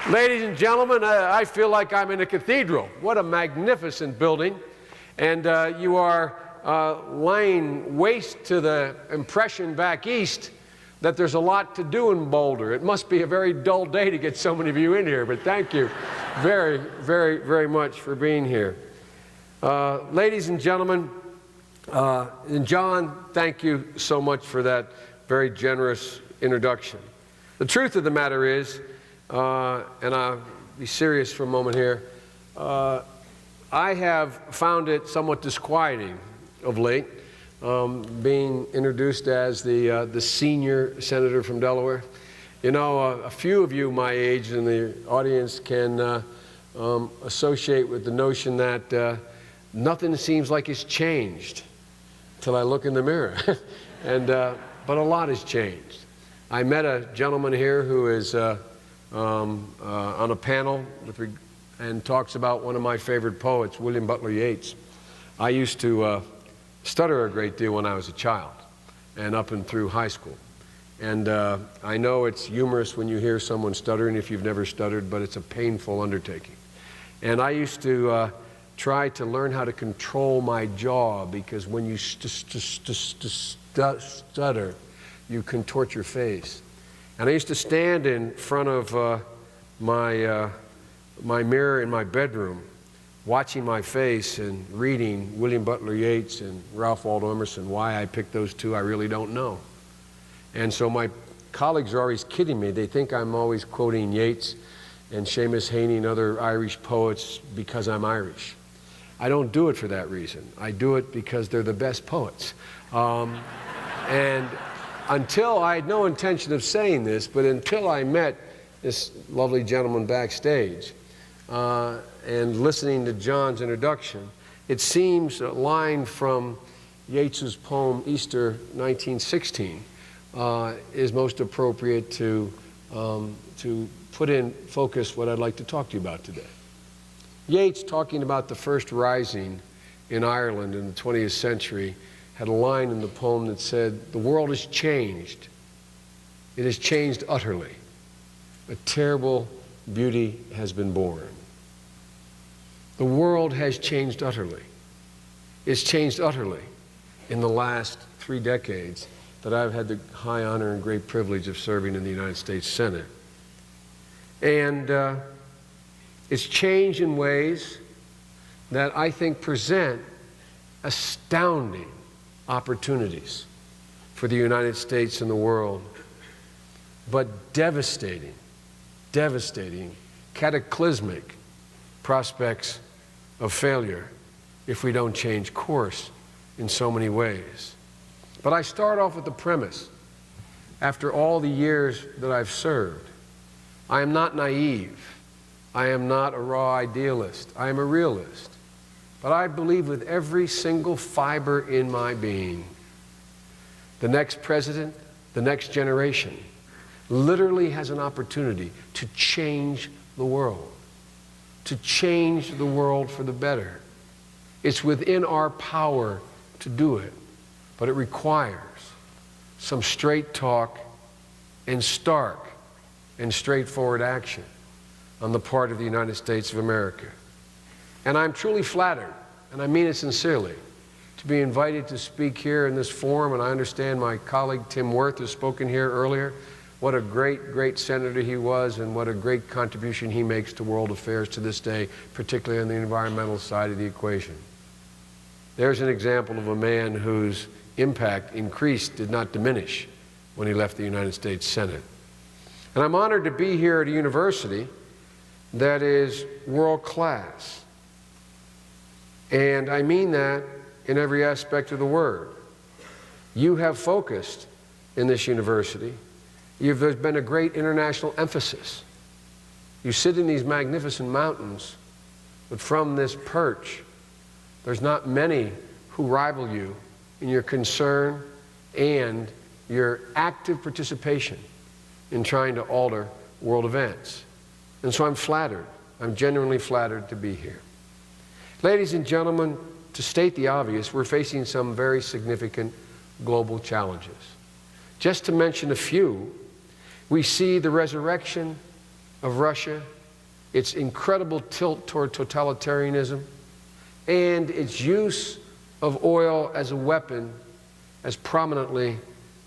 Ladies and gentlemen, I feel like I'm in a cathedral. What a magnificent building. And you are laying waste to the impression back east that there's a lot to do in Boulder. It must be a very dull day to get so many of you in here, but thank you very, very, very much for being here. Ladies and gentlemen, and John, thank you so much for that very generous introduction. The truth of the matter is, and I'll be serious for a moment here, I have found it somewhat disquieting of late, being introduced as the senior senator from Delaware. You know, a few of you my age in the audience can associate with the notion that nothing seems like it's changed till I look in the mirror. But a lot has changed. I met a gentleman here who is on a panel and talks about one of my favorite poets, William Butler Yeats. I used to stutter a great deal when I was a child and up and through high school. And I know it's humorous when you hear someone stuttering if you've never stuttered, but it's a painful undertaking. And I used to try to learn how to control my jaw, because when you stutter, you contort your face. And I used to stand in front of my mirror in my bedroom, watching my face and reading William Butler Yeats and Ralph Waldo Emerson. Why I picked those two, I really don't know. And so my colleagues are always kidding me. They think I'm always quoting Yeats and Seamus Heaney and other Irish poets because I'm Irish. I don't do it for that reason. I do it because they're the best poets. And until I had no intention of saying this, but until I met this lovely gentleman backstage and listening to John's introduction, it seems a line from Yeats's poem Easter 1916 is most appropriate to put in focus what I'd like to talk to you about today. Yeats, talking about the first rising in Ireland in the 20th century, had a line in the poem that said, "The world has changed. It has changed utterly. A terrible beauty has been born." The world has changed utterly. It's changed utterly in the last 3 decades that I've had the high honor and great privilege of serving in the United States Senate. And it's changed in ways that I think present astounding opportunities for the United States and the world, but devastating, cataclysmic prospects of failure if we don't change course in so many ways. But I start off with the premise. After all the years that I've served, I am not naive. I am not a raw idealist. I am a realist. But I believe with every single fiber in my being, the next president, the next generation, literally has an opportunity to change the world, to change the world for the better. It's within our power to do it, but it requires some straight talk and stark and straightforward action on the part of the United States of America. And I'm truly flattered, and I mean it sincerely, to be invited to speak here in this forum. And I understand my colleague Tim Wirth has spoken here earlier. What a great, great senator he was, and what a great contribution he makes to world affairs to this day, particularly on the environmental side of the equation. There's an example of a man whose impact increased, did not diminish, when he left the United States Senate. And I'm honored to be here at a university that is world class. And I mean that in every aspect of the word. You have focused in this university. There's been a great international emphasis. You sit in these magnificent mountains, but from this perch, there's not many who rival you in your concern and your active participation in trying to alter world events. And so I'm flattered. I'm genuinely flattered to be here. Ladies and gentlemen, to state the obvious, we're facing some very significant global challenges. Just to mention a few, we see the resurrection of Russia, its incredible tilt toward totalitarianism, and its use of oil as a weapon as prominently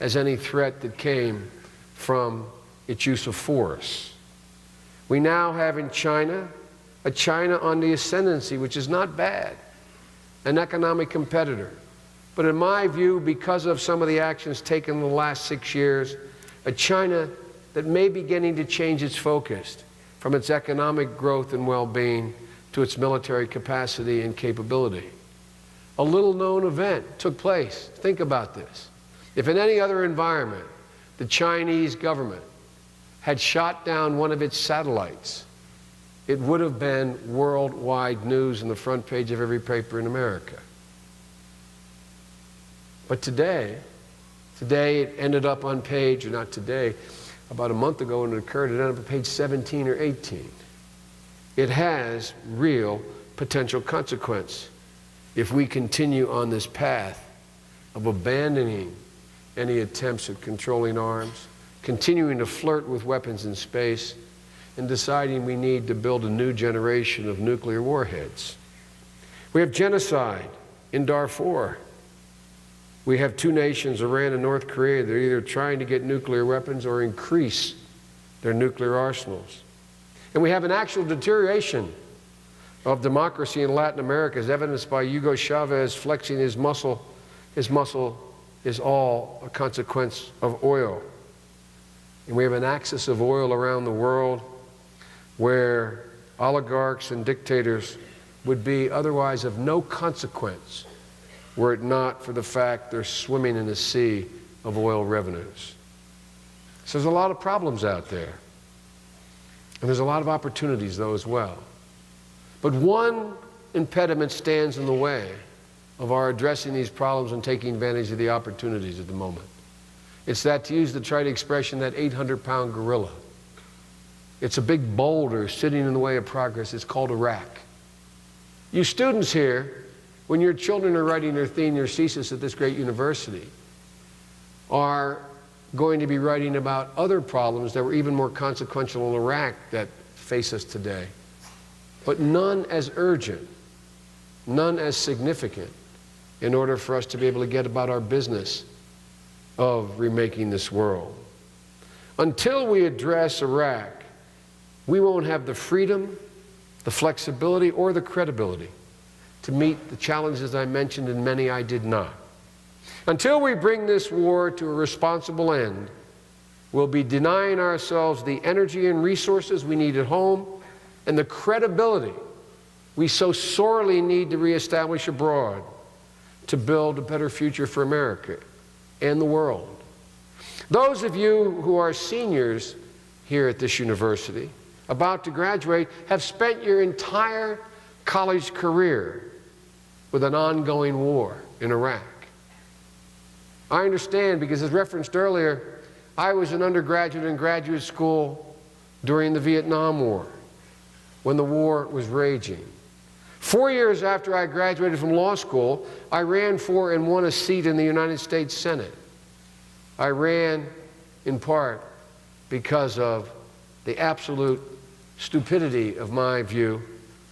as any threat that came from its use of force. We now have in China, a China on the ascendancy, which is not bad, an economic competitor. But in my view, because of some of the actions taken in the last 6 years, a China that may be beginning to change its focus from its economic growth and well-being to its military capacity and capability. A little-known event took place. Think about this. If in any other environment, the Chinese government had shot down one of its satellites, it would have been worldwide news on the front page of every paper in America. But today it ended up on page, or not today, about a month ago when it occurred, it ended up on page 17 or 18. It has real potential consequence if we continue on this path of abandoning any attempts at controlling arms, continuing to flirt with weapons in space, and deciding we need to build a new generation of nuclear warheads. We have genocide in Darfur. We have two nations, Iran and North Korea, that are either trying to get nuclear weapons or increase their nuclear arsenals. And we have an actual deterioration of democracy in Latin America, as evidenced by Hugo Chavez flexing his muscle. His muscle is all a consequence of oil. And we have an axis of oil around the world where oligarchs and dictators would be otherwise of no consequence were it not for the fact they're swimming in a sea of oil revenues. So there's a lot of problems out there. And there's a lot of opportunities, though, as well. But one impediment stands in the way of our addressing these problems and taking advantage of the opportunities at the moment. It's that, to use the trite expression, that 800-pound gorilla. It's a big boulder sitting in the way of progress. It's called Iraq. You students here, when your children are writing their thesis at this great university, are going to be writing about other problems that were even more consequential in Iraq that face us today, but none as urgent, none as significant, in order for us to be able to get about our business of remaking this world. Until we address Iraq, we won't have the freedom, the flexibility, or the credibility to meet the challenges I mentioned, and many I did not. Until we bring this war to a responsible end, we'll be denying ourselves the energy and resources we need at home and the credibility we so sorely need to reestablish abroad to build a better future for America and the world. Those of you who are seniors here at this university, about to graduate, have spent your entire college career with an ongoing war in Iraq. I understand, because as referenced earlier, I was an undergraduate in graduate school during the Vietnam War, when the war was raging. 4 years after I graduated from law school, I ran for and won a seat in the United States Senate. I ran in part because of the absolute stupidity of my view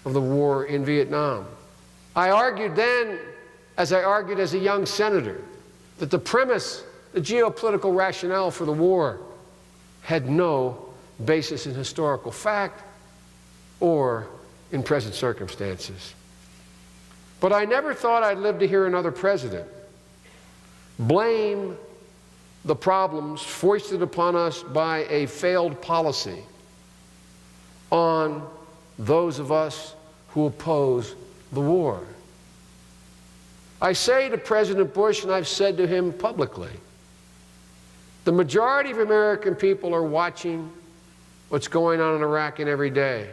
of the war in Vietnam. I argued then, as I argued as a young senator, that the premise, the geopolitical rationale for the war had no basis in historical fact or in present circumstances. But I never thought I'd live to hear another president blame the problems foisted upon us by a failed policy on those of us who oppose the war. I say to President Bush, and I've said to him publicly, the majority of American people are watching what's going on in Iraq every day.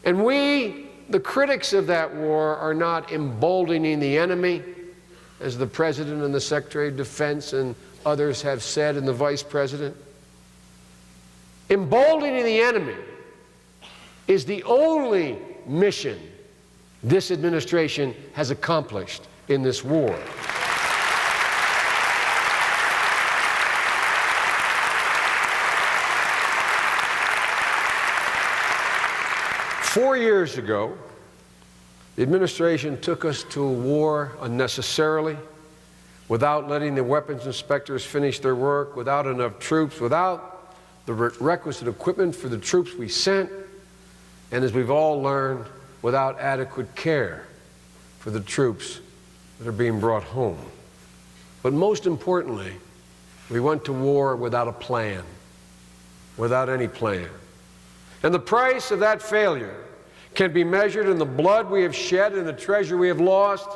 And we, the critics of that war, are not emboldening the enemy, as the President and the Secretary of Defense and others have said, and the Vice President. Emboldening the enemy is the only mission this administration has accomplished in this war. 4 years ago, the administration took us to a war unnecessarily, without letting the weapons inspectors finish their work, without enough troops, without the requisite equipment for the troops we sent, and as we've all learned, without adequate care for the troops that are being brought home. But most importantly, we went to war without a plan, without any plan. And the price of that failure can be measured in the blood we have shed and the treasure we have lost,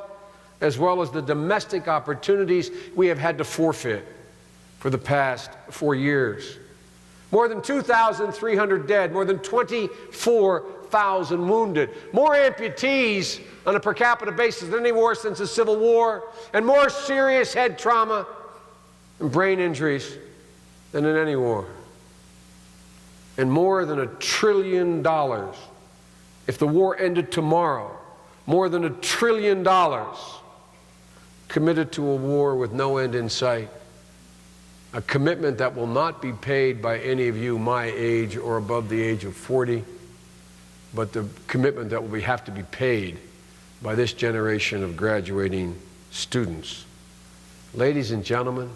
as well as the domestic opportunities we have had to forfeit for the past 4 years. More than 2,300 dead, more than 24,000 wounded, more amputees on a per capita basis than any war since the Civil War, and more serious head trauma and brain injuries than in any war. And more than $1 trillion, if the war ended tomorrow, more than $1 trillion committed to a war with no end in sight. A commitment that will not be paid by any of you my age or above the age of 40, but the commitment that will have to be paid by this generation of graduating students. Ladies and gentlemen,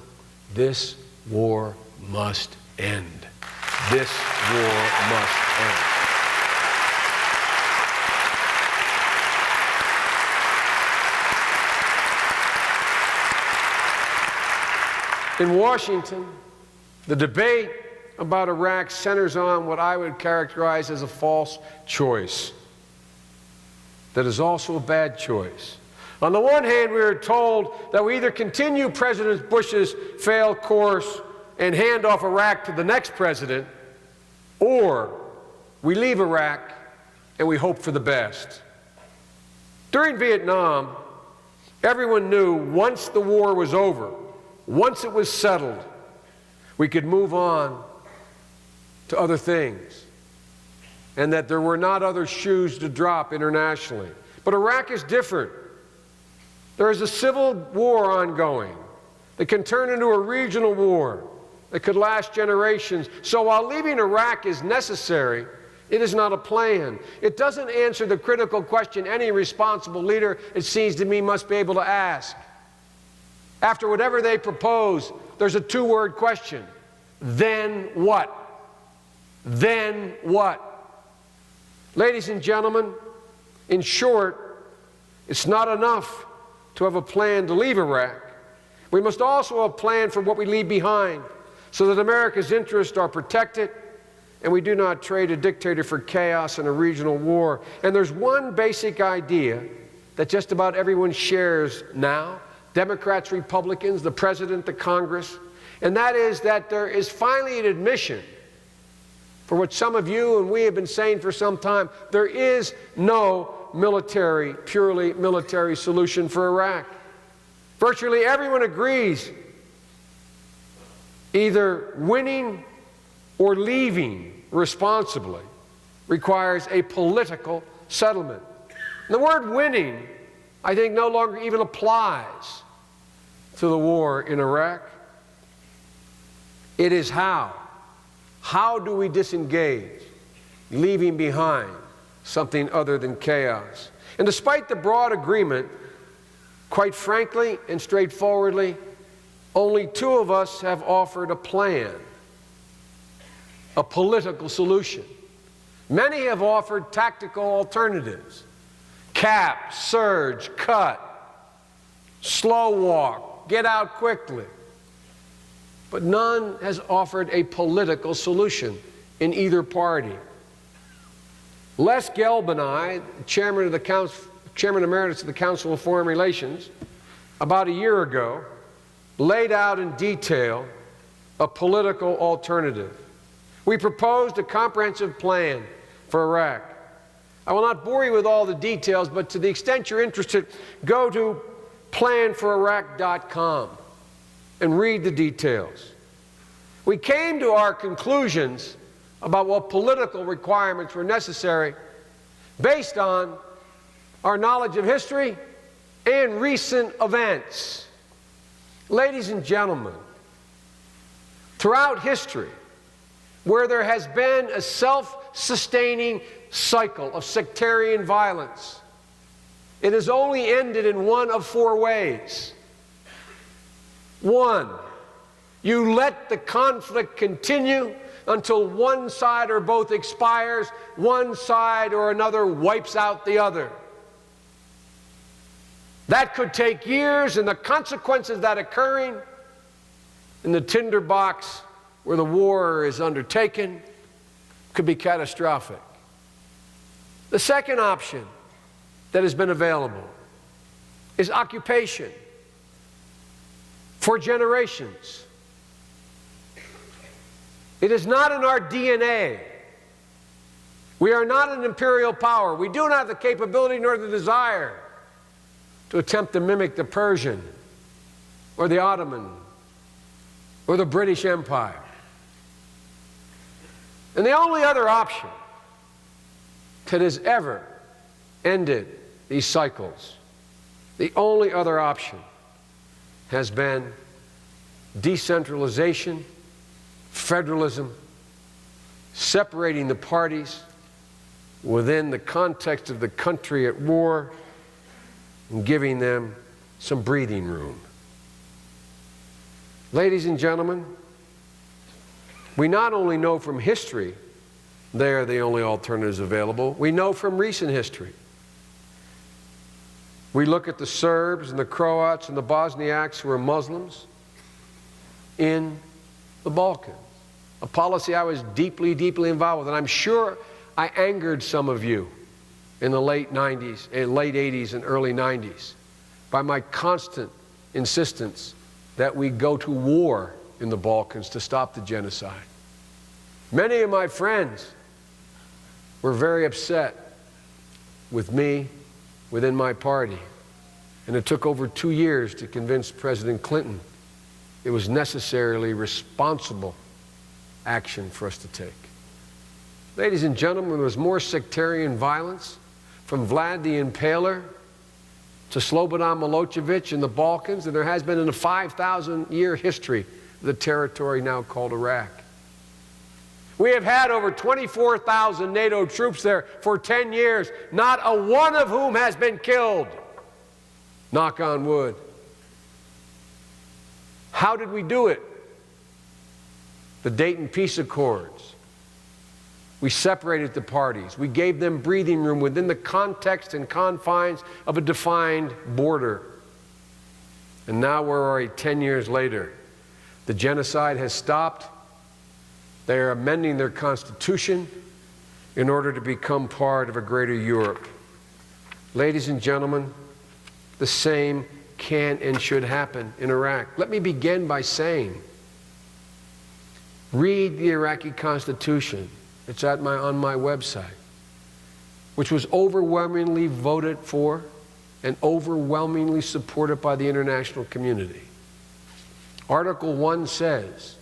this war must end. This war must end. In Washington, the debate about Iraq centers on what I would characterize as a false choice. That is also a bad choice. On the one hand, we are told that we either continue President Bush's failed course and hand off Iraq to the next president, or we leave Iraq and we hope for the best. During Vietnam, everyone knew once the war was over, once it was settled, we could move on to other things, and that there were not other shoes to drop internationally. But Iraq is different. There is a civil war ongoing that can turn into a regional war that could last generations. So while leaving Iraq is necessary, it is not a plan. It doesn't answer the critical question any responsible leader, it seems to me, must be able to ask. After whatever they propose, there's a two-word question. Then what? Then what? Ladies and gentlemen, in short, it's not enough to have a plan to leave Iraq. We must also have a plan for what we leave behind, so that America's interests are protected and we do not trade a dictator for chaos and a regional war. And there's one basic idea that just about everyone shares now, Democrats, Republicans, the President, the Congress, and that is that there is finally an admission for what some of you and we have been saying for some time. There is no purely military solution for Iraq. Virtually everyone agrees either winning or leaving responsibly requires a political settlement. And the word winning, I think, no longer even applies to the war in Iraq. It is how. How do we disengage, leaving behind something other than chaos? And despite the broad agreement, quite frankly and straightforwardly, only two of us have offered a plan, a political solution. Many have offered tactical alternatives: cap, surge, cut, slow walk, get out quickly. But none has offered a political solution in either party. Les Gelb and I, Chairman Emeritus of the Council of Foreign Relations, about a year ago, laid out in detail a political alternative. We proposed a comprehensive plan for Iraq. I will not bore you with all the details, but to the extent you're interested, go to planforiraq.com and read the details. We came to our conclusions about what political requirements were necessary based on our knowledge of history and recent events. Ladies and gentlemen, throughout history, where there has been a self-sustaining cycle of sectarian violence, it has only ended in one of four ways. One, you let the conflict continue until one side or both expires, one side or another wipes out the other. That could take years, and the consequences of that occurring in the tinderbox where the war is undertaken could be catastrophic. The second option that has been available is occupation for generations. It is not in our DNA. We are not an imperial power. We do not have the capability nor the desire to attempt to mimic the Persian or the Ottoman or the British Empire. And the only other option that has ever ended these cycles, the only other option has been decentralization, federalism, separating the parties within the context of the country at war and giving them some breathing room. Ladies and gentlemen, we not only know from history they are the only alternatives available, we know from recent history. We look at the Serbs and the Croats and the Bosniaks who are Muslims in the Balkans, a policy I was deeply, deeply involved with, and I'm sure I angered some of you in the late 90s, late 80s and early 90s by my constant insistence that we go to war in the Balkans to stop the genocide. Many of my friends were very upset with me within my party, and it took over 2 years to convince President Clinton it was necessarily responsible action for us to take. Ladies and gentlemen, there was more sectarian violence from Vlad the Impaler to Slobodan Milosevic in the Balkans than there has been in the 5,000-year history of the territory now called Iraq. We have had over 24,000 NATO troops there for 10 years, not a one of whom has been killed. Knock on wood. How did we do it? The Dayton Peace Accords. We separated the parties. We gave them breathing room within the context and confines of a defined border. And now we're already 10 years later. The genocide has stopped. They are amending their constitution in order to become part of a greater Europe. Ladies and gentlemen, the same can and should happen in Iraq. Let me begin by saying, read the Iraqi Constitution. It's on my website, which was overwhelmingly voted for and overwhelmingly supported by the international community. Article 1 says,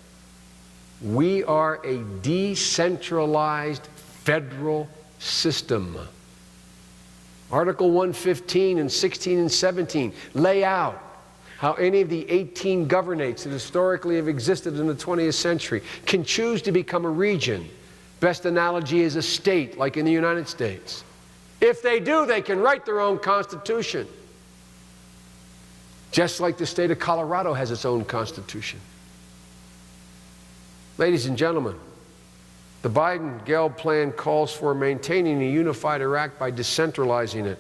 we are a decentralized federal system. Article 115 and 16 and 17 lay out how any of the 18 governorates that historically have existed in the 20th century can choose to become a region. Best analogy is a state, like in the United States. If they do, they can write their own constitution. Just like the state of Colorado has its own constitution. Ladies and gentlemen, the Biden-Geld plan calls for maintaining a unified Iraq by decentralizing it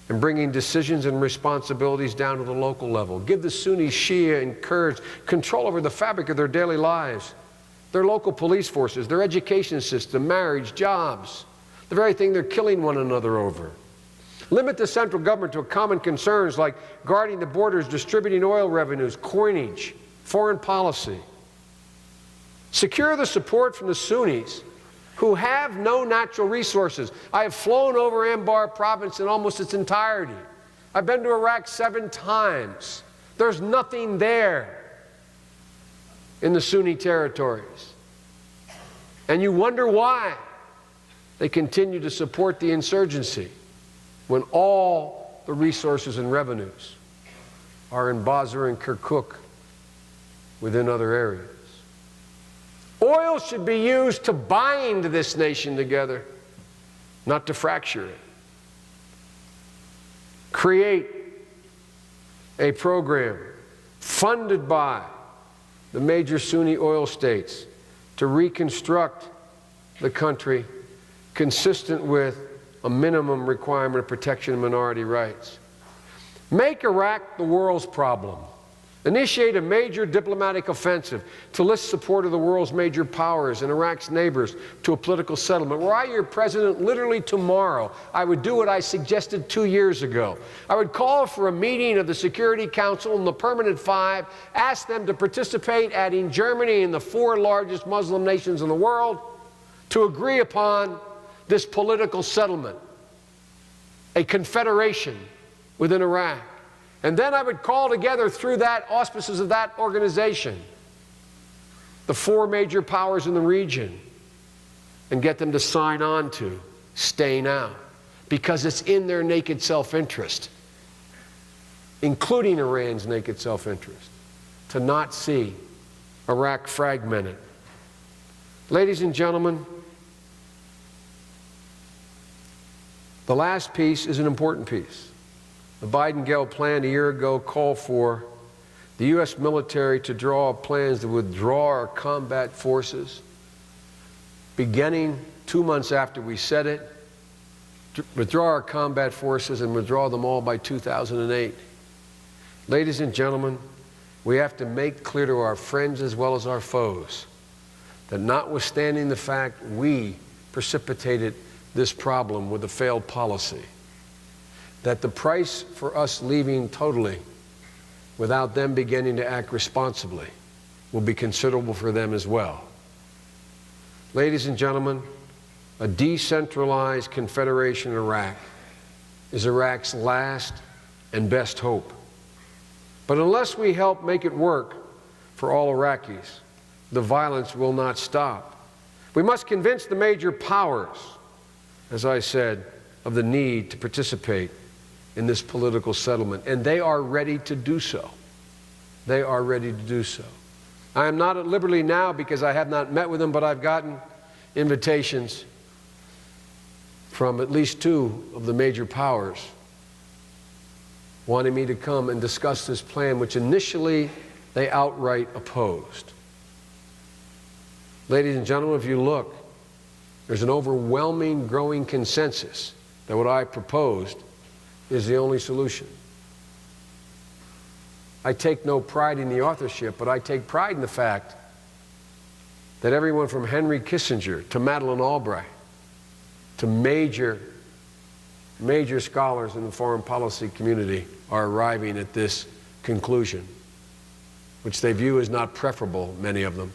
and bringing decisions and responsibilities down to the local level. Give the Sunni, Shia, and Kurds control over the fabric of their daily lives, their local police forces, their education system, marriage, jobs, the very thing they're killing one another over. Limit the central government to common concerns like guarding the borders, distributing oil revenues, coinage, foreign policy. Secure the support from the Sunnis who have no natural resources. I have flown over Anbar province in almost its entirety. I've been to Iraq 7 times. There's nothing there in the Sunni territories. And you wonder why they continue to support the insurgency when all the resources and revenues are in Basra and Kirkuk within other areas. Oil should be used to bind this nation together, not to fracture it. Create a program funded by the major Sunni oil states to reconstruct the country consistent with a minimum requirement of protection of minority rights. Make Iraq the world's problem. Initiate a major diplomatic offensive to enlist support of the world's major powers and Iraq's neighbors to a political settlement. Were I your president, literally tomorrow, I would do what I suggested 2 years ago. I would call for a meeting of the Security Council and the Permanent Five, ask them to participate, adding Germany and the 4 largest Muslim nations in the world, to agree upon this political settlement, a confederation within Iraq. And then I would call together through that auspices of that organization the 4 major powers in the region and get them to sign on to staying out, because it's in their naked self-interest, including Iran's naked self-interest, to not see Iraq fragmented. Ladies and gentlemen, the last piece is an important piece. The Biden-Gale plan a year ago called for the U.S. military to draw up plans to withdraw our combat forces, beginning 2 months after we said it, to withdraw our combat forces and withdraw them all by 2008. Ladies and gentlemen, we have to make clear to our friends as well as our foes that notwithstanding the fact we precipitated this problem with a failed policy, that the price for us leaving totally without them beginning to act responsibly will be considerable for them as well. Ladies and gentlemen, a decentralized confederation in Iraq is Iraq's last and best hope. But unless we help make it work for all Iraqis, the violence will not stop. We must convince the major powers, as I said, of the need to participate in this political settlement, and they are ready to do so. They are ready to do so. I am not at liberty now because I have not met with them, but I've gotten invitations from at least 2 of the major powers wanting me to come and discuss this plan, which initially they outright opposed. Ladies and gentlemen, if you look, there's an overwhelming growing consensus that what I proposed is the only solution. I take no pride in the authorship, but I take pride in the fact that everyone from Henry Kissinger to Madeleine Albright to major scholars in the foreign policy community are arriving at this conclusion, which they view as not preferable, many of them,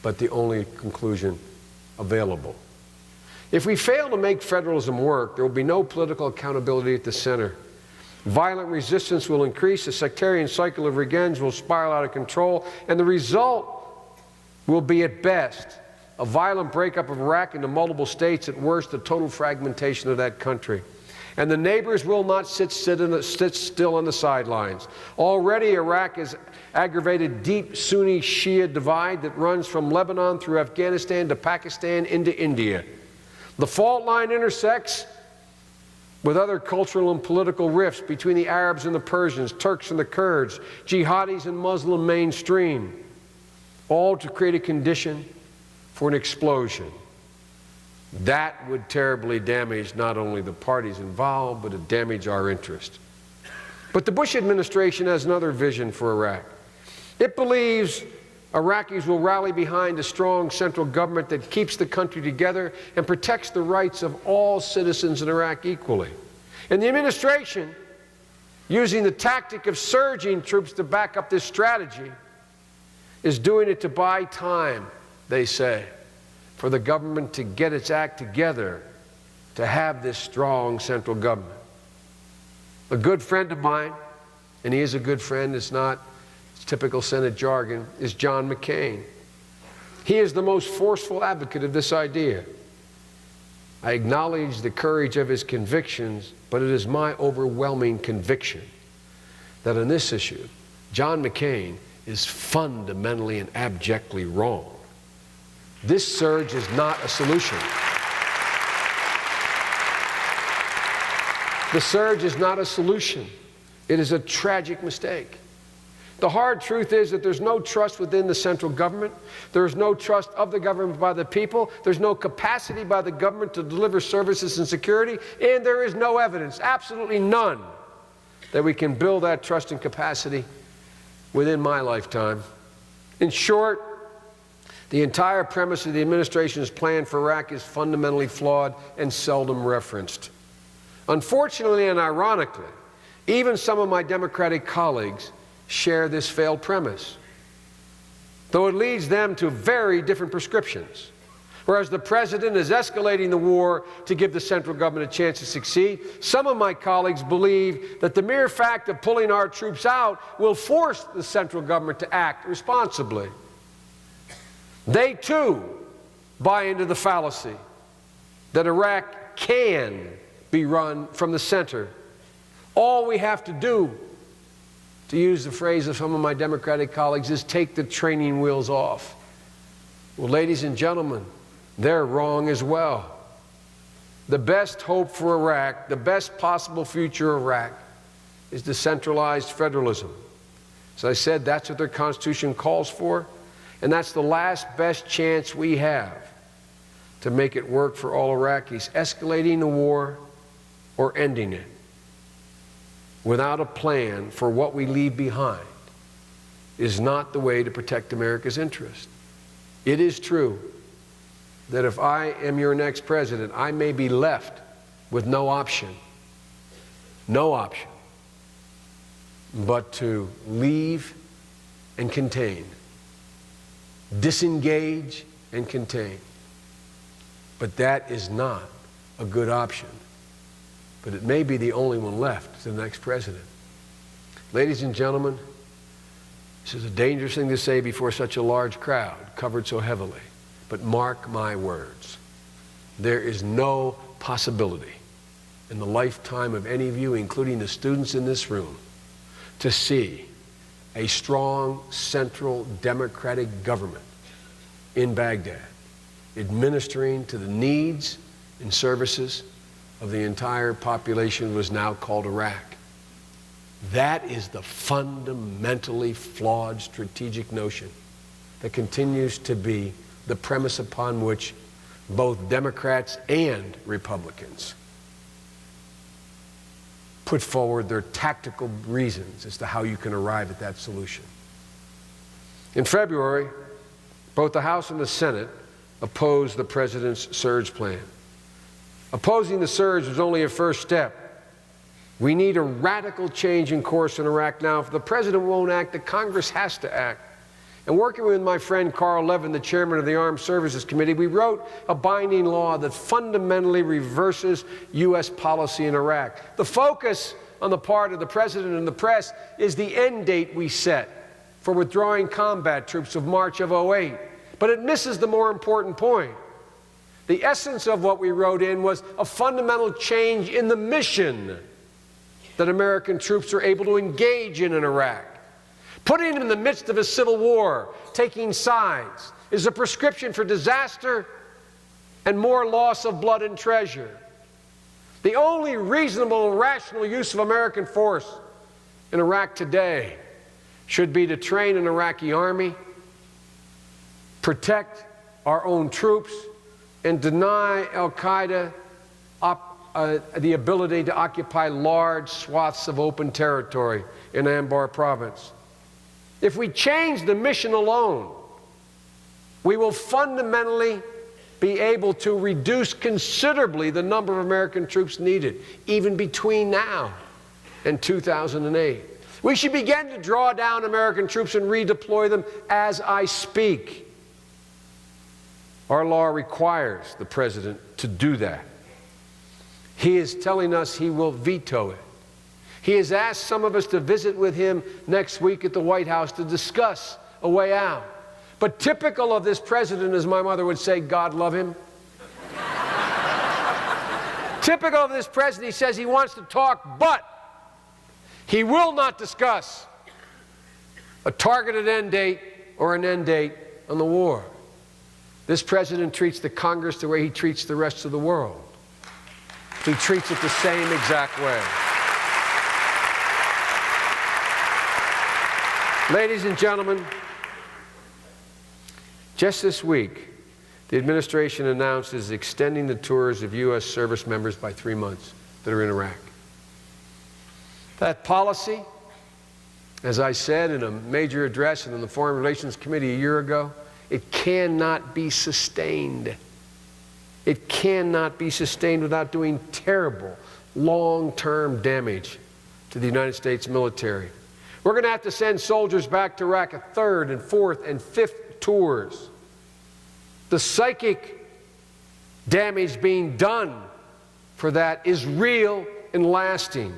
but the only conclusion available. If we fail to make federalism work, there will be no political accountability at the center. Violent resistance will increase, the sectarian cycle of revenge will spiral out of control, and the result will be, at best, a violent breakup of Iraq into multiple states, at worst, a total fragmentation of that country. And the neighbors will not sit still on the sidelines. Already, Iraq has aggravated deep Sunni-Shia divide that runs from Lebanon through Afghanistan to Pakistan into India. The fault line intersects with other cultural and political rifts between the Arabs and the Persians, Turks and the Kurds, jihadis and Muslim mainstream, all to create a condition for an explosion. That would terribly damage not only the parties involved, but it damage our interest. But the Bush administration has another vision for Iraq. It believes Iraqis will rally behind a strong central government that keeps the country together and protects the rights of all citizens in Iraq equally. And the administration, using the tactic of surging troops to back up this strategy, is doing it to buy time, they say, for the government to get its act together to have this strong central government. A good friend of mine, and he is a good friend, it's not typical Senate jargon, is John McCain. He is the most forceful advocate of this idea. I acknowledge the courage of his convictions, but it is my overwhelming conviction that on this issue, John McCain is fundamentally and abjectly wrong. This surge is not a solution. The surge is not a solution. It is a tragic mistake. The hard truth is that there's no trust within the central government. There's no trust of the government by the people. There's no capacity by the government to deliver services and security. And there is no evidence, absolutely none, that we can build that trust and capacity within my lifetime. In short, the entire premise of the administration's plan for Iraq is fundamentally flawed and seldom referenced. Unfortunately and ironically, even some of my Democratic colleagues share this failed premise, though it leads them to very different prescriptions. Whereas the president is escalating the war to give the central government a chance to succeed, some of my colleagues believe that the mere fact of pulling our troops out will force the central government to act responsibly. They too buy into the fallacy that Iraq can be run from the center. All we have to do, to use the phrase of some of my Democratic colleagues, is take the training wheels off. Well, ladies and gentlemen, they're wrong as well. The best hope for Iraq, the best possible future of Iraq, is decentralized federalism. As I said, that's what their Constitution calls for, and that's the last best chance we have to make it work for all Iraqis. Escalating the war or ending it without a plan for what we leave behind is not the way to protect America's interest. It is true that if I am your next president, I may be left with no option, but to leave and contain, disengage and contain. But that is not a good option. But it may be the only one left to the next president. Ladies and gentlemen, this is a dangerous thing to say before such a large crowd covered so heavily. But mark my words, there is no possibility in the lifetime of any of you, including the students in this room, to see a strong central democratic government in Baghdad administering to the needs and services of the entire population was now called Iraq. That is the fundamentally flawed strategic notion that continues to be the premise upon which both Democrats and Republicans put forward their tactical reasons as to how you can arrive at that solution. In February, both the House and the Senate opposed the president's surge plan. Opposing the surge was only a first step. We need a radical change in course in Iraq now. If the president won't act, the Congress has to act. And working with my friend Carl Levin, the chairman of the Armed Services Committee, we wrote a binding law that fundamentally reverses U.S. policy in Iraq. The focus on the part of the president and the press is the end date we set for withdrawing combat troops of March of '08. But it misses the more important point. The essence of what we wrote in was a fundamental change in the mission that American troops are able to engage in Iraq. Putting them in the midst of a civil war, taking sides, is a prescription for disaster and more loss of blood and treasure. The only reasonable, rational use of American force in Iraq today should be to train an Iraqi army, protect our own troops, and deny al-Qaeda the ability to occupy large swaths of open territory in Anbar province. If we change the mission alone, we will fundamentally be able to reduce considerably the number of American troops needed, even between now and 2008. We should begin to draw down American troops and redeploy them as I speak. Our law requires the president to do that. He is telling us he will veto it. He has asked some of us to visit with him next week at the White House to discuss a way out. But typical of this president, as my mother would say, God love him. Typical of this president, he says he wants to talk, but he will not discuss a targeted end date or an end date on the war. This president treats the Congress the way he treats the rest of the world. He treats it the same exact way. Ladies and gentlemen, just this week, the administration announced it is extending the tours of U.S. service members by 3 months that are in Iraq. That policy, as I said in a major address in the Foreign Relations Committee a year ago, it cannot be sustained. It cannot be sustained without doing terrible, long-term damage to the United States military. We're going to have to send soldiers back to Iraq a third and fourth and fifth tours. The psychic damage being done for that is real and lasting.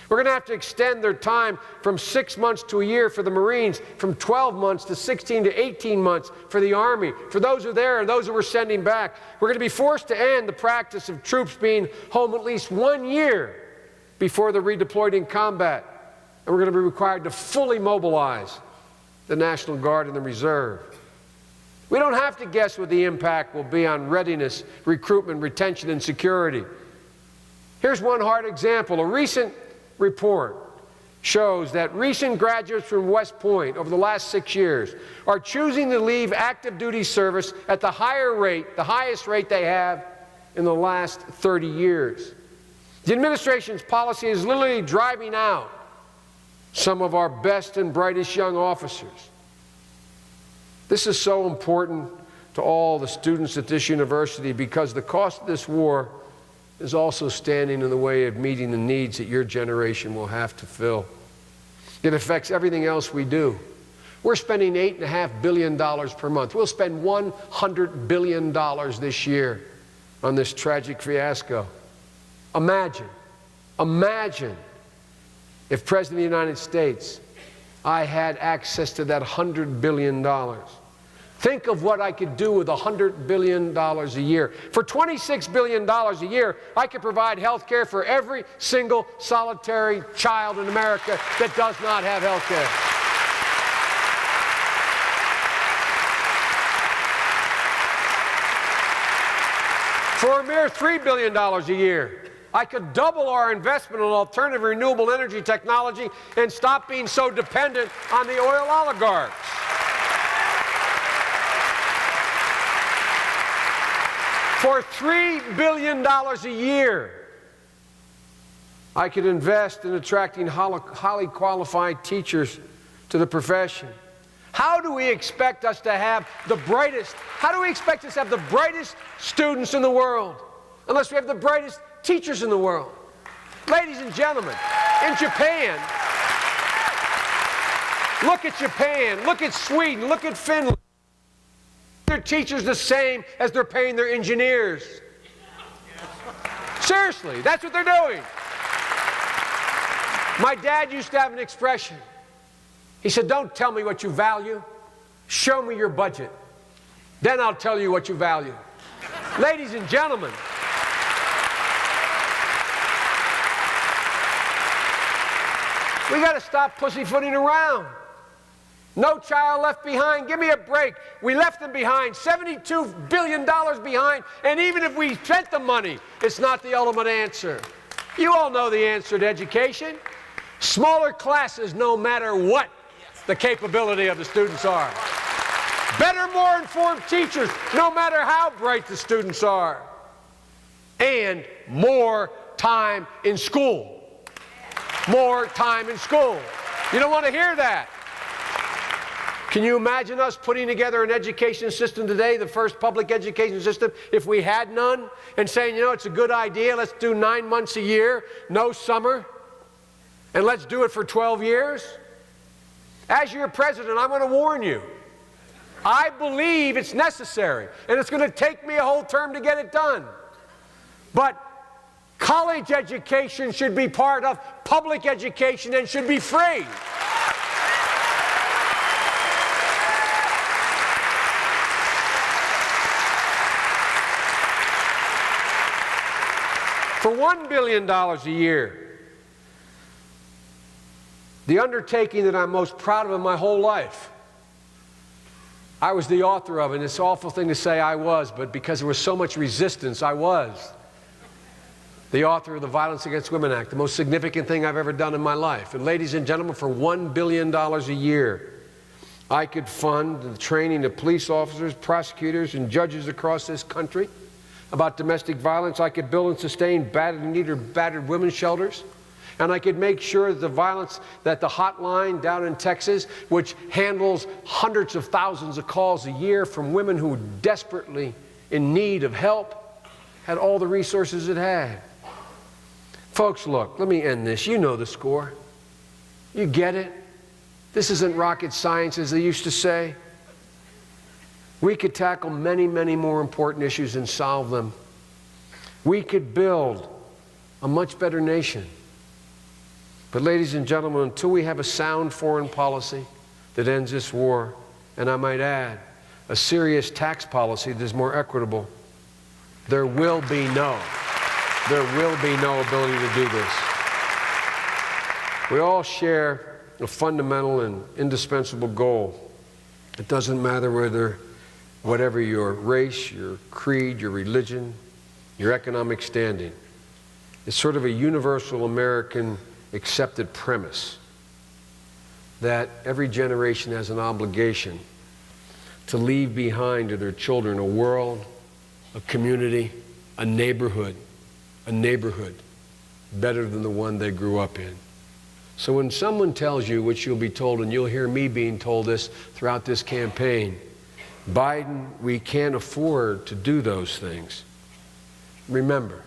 We're going to have to extend their time from 6 months to a year for the Marines, from 12 months to 16 to 18 months for the Army, for those who are there and those who we're sending back. We're going to be forced to end the practice of troops being home at least 1 year before they're redeployed in combat. And we're going to be required to fully mobilize the National Guard and the Reserve. We don't have to guess what the impact will be on readiness, recruitment, retention, and security. Here's one hard example. A recent report shows that recent graduates from West Point over the last 6 years are choosing to leave active duty service at the highest rate they have in the last 30 years. The administration's policy is literally driving out some of our best and brightest young officers. This is so important to all the students at this university because the cost of this war is also standing in the way of meeting the needs that your generation will have to fill. It affects everything else we do. We're spending $8.5 billion per month. We'll spend $100 billion this year on this tragic fiasco. Imagine if President of the United States, I had access to that $100 billion. Think of what I could do with $100 billion a year. For $26 billion a year, I could provide health care for every single solitary child in America that does not have health care. For a mere $3 billion a year, I could double our investment in alternative renewable energy technology and stop being so dependent on the oil oligarchs. For $3 billion a year, I could invest in attracting highly qualified teachers to the profession. How do we expect us to have the brightest students in the world unless we have the brightest teachers in the world? Ladies and gentlemen, in Japan, look at Sweden, look at Finland. Their teachers the same as they're paying their engineers. Seriously, that's what they're doing. My dad used to have an expression. He said, "Don't tell me what you value. Show me your budget. Then I'll tell you what you value." Ladies and gentlemen, we got to stop pussyfooting around. No child left behind. Give me a break. We left them behind, $72 billion behind, and even if we spent the money, it's not the ultimate answer. You all know the answer to education. Smaller classes, no matter what the capability of the students are. Better, more informed teachers, no matter how bright the students are. And more time in school. More time in school. You don't want to hear that. Can you imagine us putting together an education system today, the first public education system, if we had none, and saying, you know, it's a good idea, let's do 9 months a year, no summer, and let's do it for 12 years? As your president, I want to warn you. I believe it's necessary, and it's going to take me a whole term to get it done. But college education should be part of public education and should be free. For $1 billion a year, the undertaking that I'm most proud of in my whole life I was the author of it, and it's an awful thing to say I was, but because there was so much resistance, I was the author of the Violence Against Women Act, the most significant thing I've ever done in my life. And ladies and gentlemen, for $1 billion a year, I could fund the training of police officers, prosecutors, and judges across this country about domestic violence. I could build and sustain battered women's shelters. And I could make sure that the hotline down in Texas, which handles hundreds of thousands of calls a year from women who are desperately in need of help, had all the resources it had. Folks, look, let me end this. You know the score. You get it. This isn't rocket science, as they used to say. We could tackle many, many more important issues and solve them. We could build a much better nation. But ladies and gentlemen, until we have a sound foreign policy that ends this war, and I might add, a serious tax policy that is more equitable, there will be no ability to do this. We all share a fundamental and indispensable goal. It doesn't matter whatever your race, your creed, your religion, your economic standing. It's sort of a universal American accepted premise that every generation has an obligation to leave behind to their children a world, a community, a neighborhood better than the one they grew up in. So when someone tells you, which you'll be told, and you'll hear me being told this throughout this campaign, Biden, we can't afford to do those things. Remember,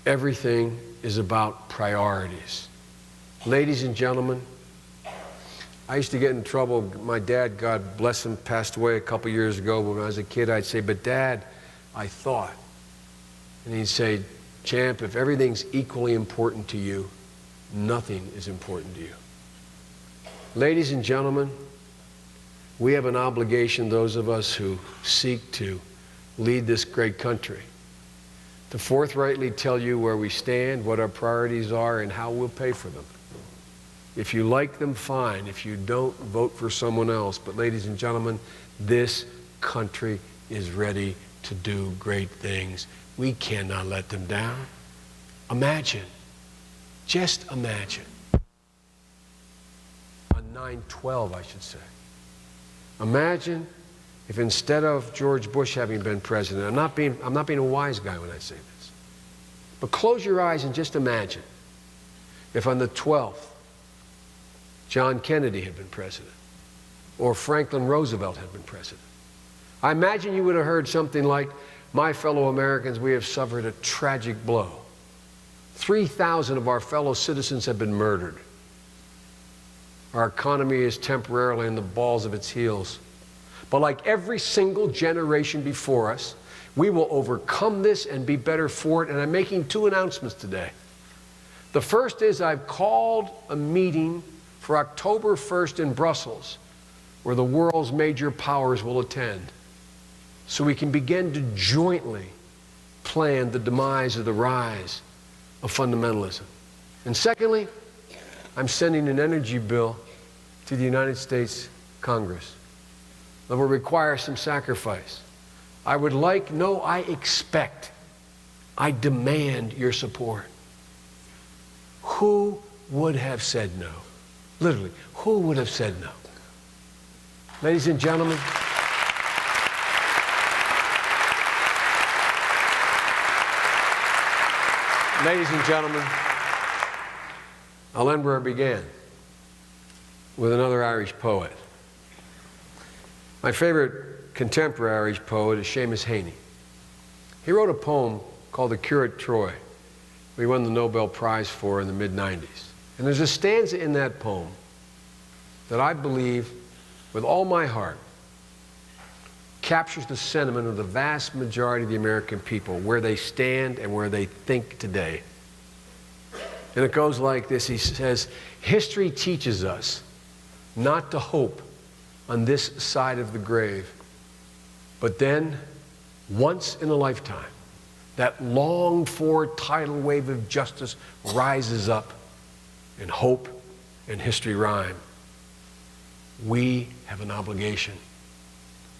everything is about priorities. Ladies and gentlemen, I used to get in trouble. My dad, God bless him, passed away a couple years ago. When I was a kid, I'd say, "But Dad, I thought." And he'd say, "Champ, if everything's equally important to you, nothing is important to you." Ladies and gentlemen, we have an obligation, those of us who seek to lead this great country, to forthrightly tell you where we stand, what our priorities are, and how we'll pay for them. If you like them, fine. If you don't, vote for someone else. But ladies and gentlemen, this country is ready to do great things. We cannot let them down. Imagine, just imagine, on 9/12, I should say. Imagine if instead of George Bush having been president, I'm not being a wise guy when I say this, but close your eyes and just imagine if on the 12th, John Kennedy had been president, or Franklin Roosevelt had been president. I imagine you would have heard something like, "My fellow Americans, we have suffered a tragic blow. 3,000 of our fellow citizens have been murdered. Our economy is temporarily in the balls of its heels. But like every single generation before us, we will overcome this and be better for it." And I'm making two announcements today. The first is I've called a meeting for October 1st in Brussels, where the world's major powers will attend, so we can begin to jointly plan the demise of the rise of fundamentalism. And secondly, I'm sending an energy bill to the United States Congress that will require some sacrifice. I expect, I demand your support. Who would have said no? Literally, who would have said no? Ladies and gentlemen, I'll end where I began, with another Irish poet. My favorite contemporary Irish poet is Seamus Heaney. He wrote a poem called The Curate Troy, we won the Nobel Prize for in the mid-90s. And there's a stanza in that poem that I believe, with all my heart, captures the sentiment of the vast majority of the American people, where they stand and where they think today. And it goes like this. He says, "History teaches us not to hope on this side of the grave, but then, once in a lifetime, that longed-for tidal wave of justice rises up, and hope and history rhyme. we have an obligation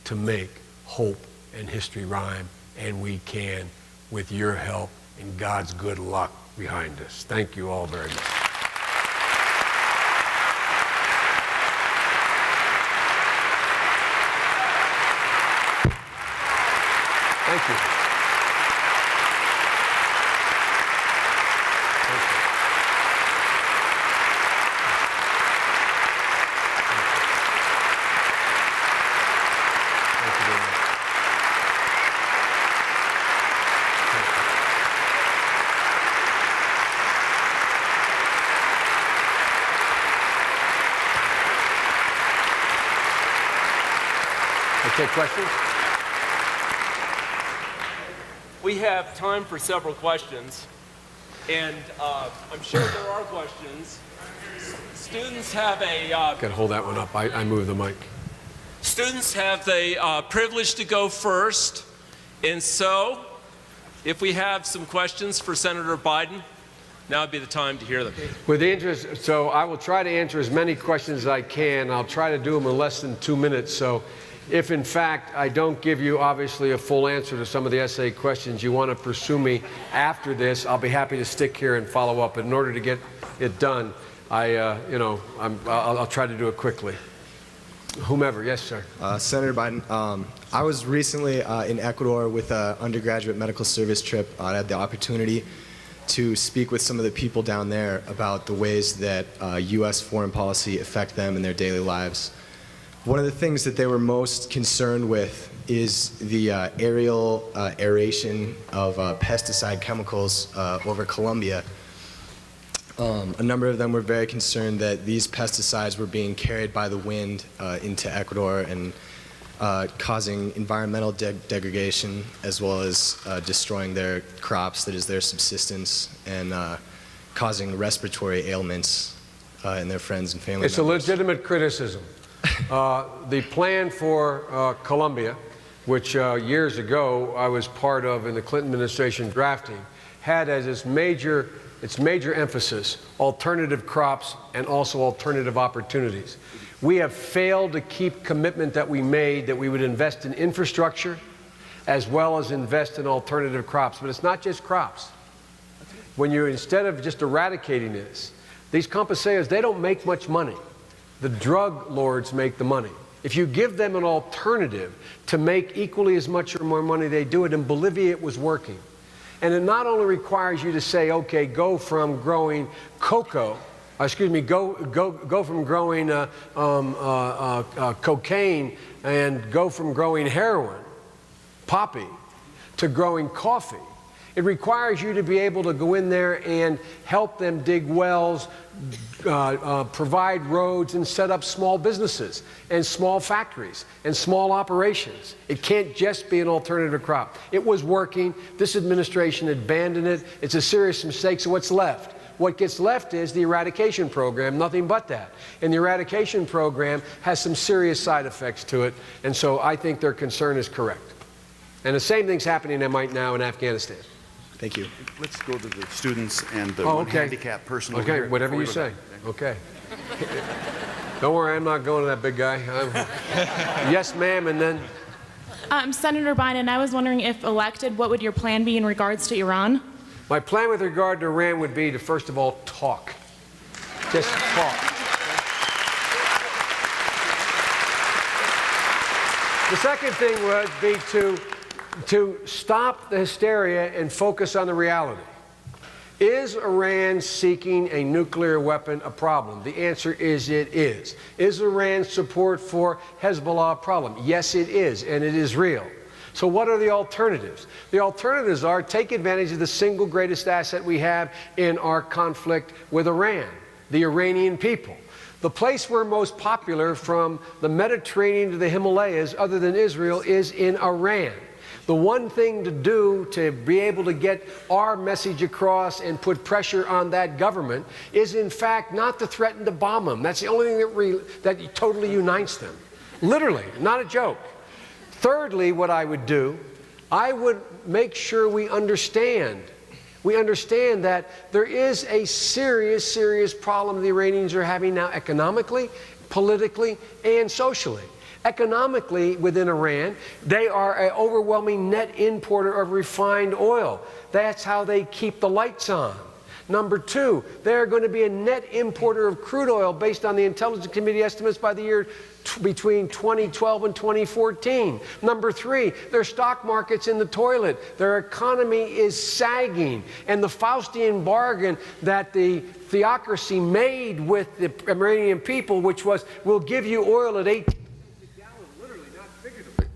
to make hope and history rhyme, and we can with your help and God's good luck behind us. Thank you all very much. Thank you. Take questions? We have time for several questions, and I'm sure there are questions. Students have a... Got to hold that one up. I move the mic. Students have the privilege to go first, and so if we have some questions for Senator Biden, now would be the time to hear them. With the interest, so I will try to answer as many questions as I can. I'll try to do them in less than 2 minutes. So if in fact I don't give you obviously a full answer to some of the essay questions, you want to pursue me after this, I'll be happy to stick here and follow up. But in order to get it done, I'll try to do it quickly. Whomever, yes, sir. Senator Biden, I was recently in Ecuador with an undergraduate medical service trip. I had the opportunity to speak with some of the people down there about the ways that U.S. foreign policy affect them in their daily lives. One of the things that they were most concerned with is the aerial aeration of pesticide chemicals over Colombia. A number of them were very concerned that these pesticides were being carried by the wind into Ecuador and causing environmental degradation, as well as destroying their crops, that is their subsistence, and causing respiratory ailments in their friends and family members. It's a legitimate criticism. The plan for Colombia, which years ago I was part of in the Clinton administration drafting, had as its major emphasis alternative crops and also alternative opportunities. We have failed to keep commitment that we made that we would invest in infrastructure as well as invest in alternative crops. But it's not just crops. When you, instead of just eradicating this, these campesinos, they don't make much money. The drug lords make the money. If you give them an alternative to make equally as much or more money, they do it. In Bolivia, it was working. And it not only requires you to say, okay, go from growing cocoa, go from growing cocaine and go from growing heroin, poppy, to growing coffee. It requires you to be able to go in there and help them dig wells, provide roads, and set up small businesses and small factories and small operations. It can't just be an alternative crop. It was working. This administration abandoned it. It's a serious mistake. So what's left? What gets left is the eradication program, nothing but that. And the eradication program has some serious side effects to it. And so I think their concern is correct. And the same thing's happening right now in Afghanistan. Thank you. Let's go to the students and the handicapped person over Okay, here whatever you say. Okay. Don't worry, I'm not going to that big guy. Yes, ma'am, and then? Senator Biden, I was wondering if elected, what would your plan be in regards to Iran? My plan with regard to Iran would be to, first of all, talk. Just talk. The second thing would be to stop the hysteria and focus on the reality. Is Iran seeking a nuclear weapon a problem? The answer is it is. Is Iran's support for Hezbollah a problem? Yes, it is, and it is real. So what are the alternatives? The alternatives are take advantage of the single greatest asset we have in our conflict with Iran, the Iranian people. The place we're most popular from the Mediterranean to the Himalayas, other than Israel, is in Iran. The one thing to do to be able to get our message across and put pressure on that government is, in fact, not to threaten to bomb them. That's the only thing that totally unites them. Literally, not a joke. Thirdly, what I would do, I would make sure we understand that there is a serious, serious problem the Iranians are having now economically, politically and socially. Economically, within Iran, they are an overwhelming net importer of refined oil. That's how they keep the lights on. Number two, they're going to be a net importer of crude oil based on the Intelligence Committee estimates by the year between 2012 and 2014. Number three, their stock market's in the toilet. Their economy is sagging. And the Faustian bargain that the theocracy made with the Iranian people, which was, we'll give you oil at 18 cents a gallon, literally, not figuratively.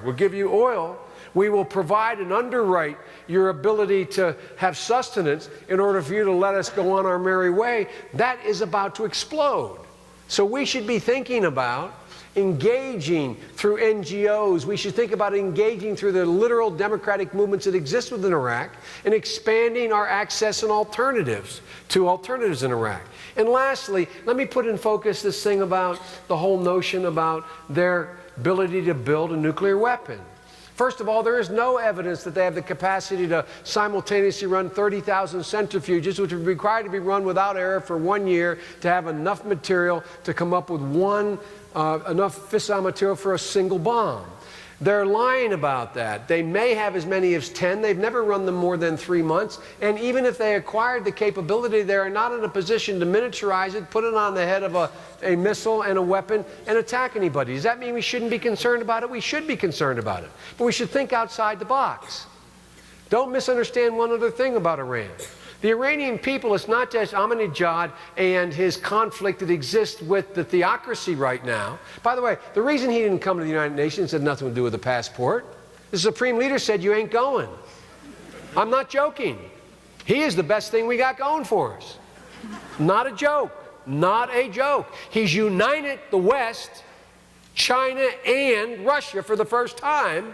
We'll give you oil. We will provide and underwrite your ability to have sustenance in order for you to let us go on our merry way. That is about to explode. So we should be thinking about engaging through NGOs. We should think about engaging through the literal democratic movements that exist within Iraq and expanding our access and alternatives to alternatives in Iraq. And lastly, let me put in focus this thing about the whole notion about their ability to build a nuclear weapon. First of all, there is no evidence that they have the capacity to simultaneously run 30,000 centrifuges, which would be required to be run without error for 1 year to have enough material to come up with enough fissile material for a single bomb. They're lying about that. They may have as many as 10. They've never run them more than 3 months. And even if they acquired the capability, they are not in a position to miniaturize it, put it on the head of a missile and a weapon and attack anybody. Does that mean we shouldn't be concerned about it? We should be concerned about it. But we should think outside the box. Don't misunderstand one other thing about Iran. The Iranian people, it's not just Ahmadinejad and his conflict that exists with the theocracy right now. By the way, the reason he didn't come to the United Nations had nothing to do with the passport. The Supreme Leader said, you ain't going. I'm not joking. He is the best thing we got going for us. Not a joke. Not a joke. He's united the West, China, and Russia for the first time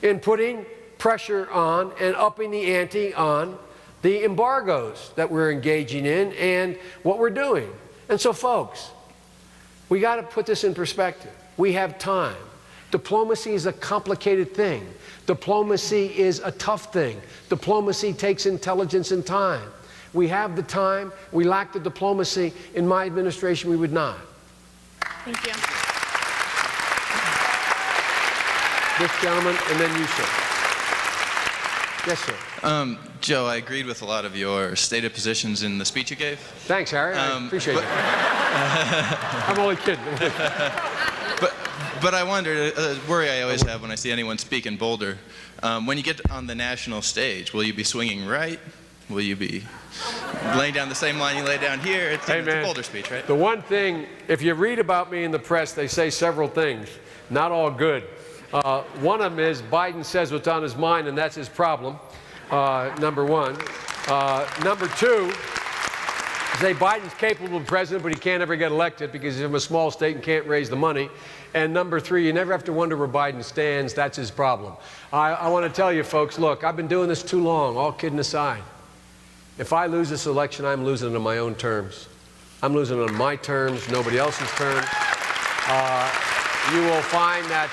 in putting pressure on and upping the ante on the embargoes that we're engaging in and what we're doing. And so, folks, we got to put this in perspective. We have time. Diplomacy is a complicated thing. Diplomacy is a tough thing. Diplomacy takes intelligence and time. We have the time. We lack the diplomacy. In my administration, we would not. Thank you. This gentleman, and then you, sir. Yes, sir. Joe, I agreed with a lot of your stated positions in the speech you gave. Thanks, Harry. I appreciate it. I'm only kidding. But I wondered, a worry I always have when I see anyone speak in Boulder, when you get on the national stage, will you be swinging right? Will you be laying down the same line you lay down here? It's a Boulder speech, right? The one thing, if you read about me in the press, they say several things, not all good. One of them is Biden says what's on his mind, and that's his problem, number one. Number two, say Biden's capable of president, but he can't ever get elected because he's from a small state and can't raise the money. And number three, you never have to wonder where Biden stands. That's his problem. I want to tell you, folks, look, I've been doing this too long, all kidding aside. If I lose this election, I'm losing it on my own terms. I'm losing it on my terms, nobody else's terms. You will find that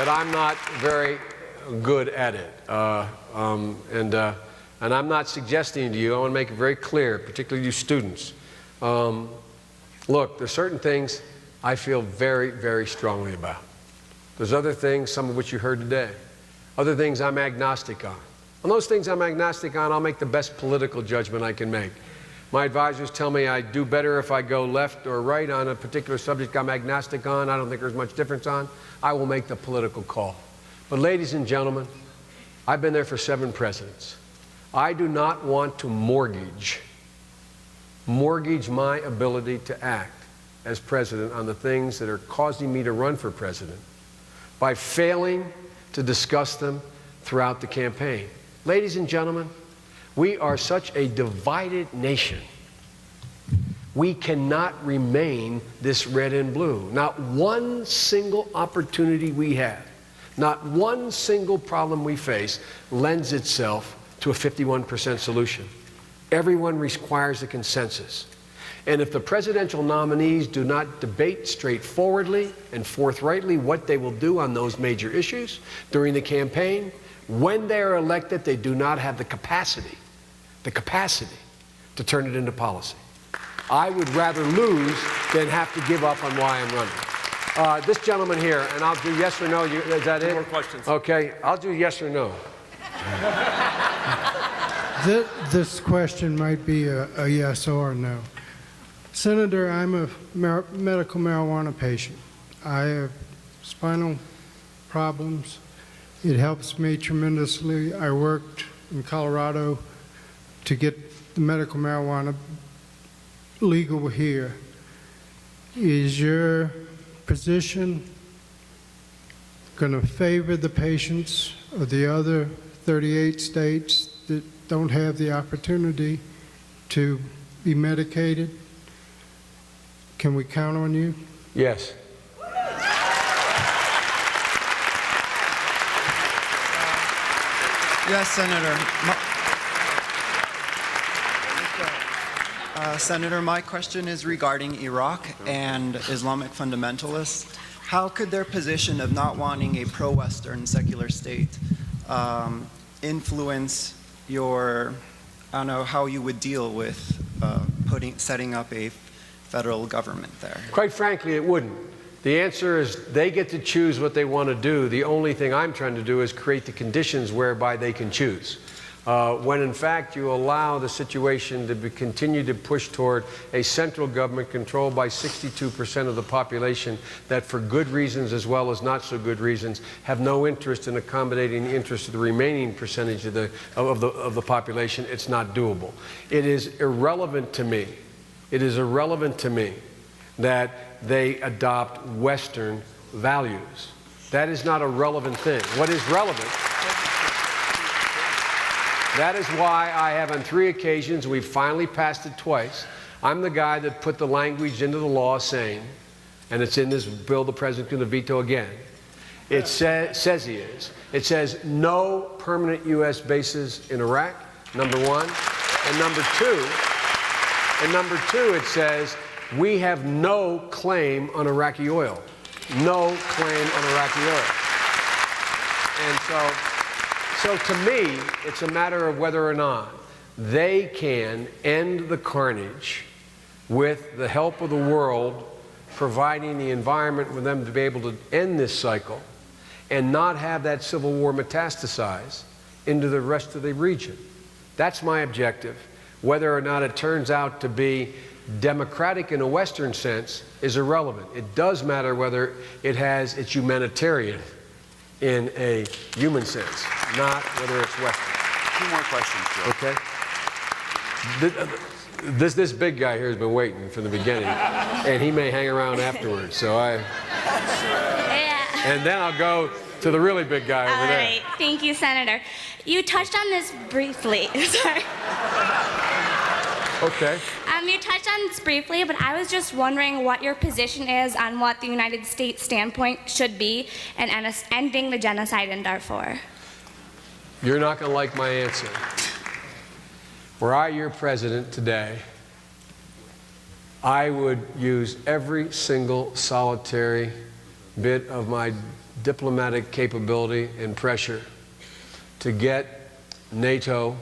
I'm not very good at it. And I'm not suggesting to you, I want to make it very clear, particularly you students. Look, there's certain things I feel very, very strongly about. There's other things, some of which you heard today. Other things I'm agnostic on. On those things I'm agnostic on, I'll make the best political judgment I can make. My advisors tell me I do better if I go left or right on a particular subject I'm agnostic on. I don't think there's much difference on. I will make the political call. But ladies and gentlemen, I've been there for 7 presidents. I do not want to mortgage my ability to act as president on the things that are causing me to run for president by failing to discuss them throughout the campaign. Ladies and gentlemen, we are such a divided nation. We cannot remain this red and blue. Not one single opportunity we have, not one single problem we face lends itself to a 51% solution. Everyone requires a consensus. And if the presidential nominees do not debate straightforwardly and forthrightly what they will do on those major issues during the campaign, when they are elected, they do not have the capacity to turn it into policy. I would rather lose than have to give up on why I'm running. This gentleman here, and I'll do yes or no. Is that it? More questions. Okay, I'll do yes or no. This question might be a yes or no. Senator, I'm a medical marijuana patient. I have spinal problems. It helps me tremendously. I worked in Colorado to get the medical marijuana legal here. Is your position going to favor the patients of the other 38 states that don't have the opportunity to be medicated? Can we count on you? Yes. Yes, Senator. Senator, my question is regarding Iraq and Islamic fundamentalists. How could their position of not wanting a pro-Western secular state influence your, I don't know, how you would deal with setting up a federal government there? Quite frankly, it wouldn't. The answer is they get to choose what they want to do. The only thing I'm trying to do is create the conditions whereby they can choose. When in fact you allow the situation to continue to push toward a central government controlled by 62% of the population that for good reasons as well as not so good reasons have no interest in accommodating the interests of the remaining percentage of the population, it's not doable. It is irrelevant to me. It is irrelevant to me that they adopt Western values. That is not a relevant thing. What is relevant? That is why I have on 3 occasions, we've finally passed it twice. I'm the guy that put the language into the law saying, and it's in this bill the president's going to veto again, it says he is. It says no permanent U.S. bases in Iraq, number 1. And number two, it says we have no claim on Iraqi oil. No claim on Iraqi oil. And so to me, it's a matter of whether or not they can end the carnage with the help of the world, providing the environment for them to be able to end this cycle and not have that civil war metastasize into the rest of the region. That's my objective. Whether or not it turns out to be democratic in a Western sense is irrelevant. It does matter whether it's humanitarian in a human sense, not whether it's Western. 2 more questions, Joe. Okay. This big guy here has been waiting from the beginning, and he may hang around afterwards. Yeah. And then I'll go to the really big guy over there. All right. Thank you, Senator. You touched on this briefly. Sorry. Okay. You touched on this briefly, but I was just wondering what your position is on what the United States standpoint should be in ending the genocide in Darfur. You're not going to like my answer. Were I your president today, I would use every single solitary bit of my diplomatic capability and pressure to get NATO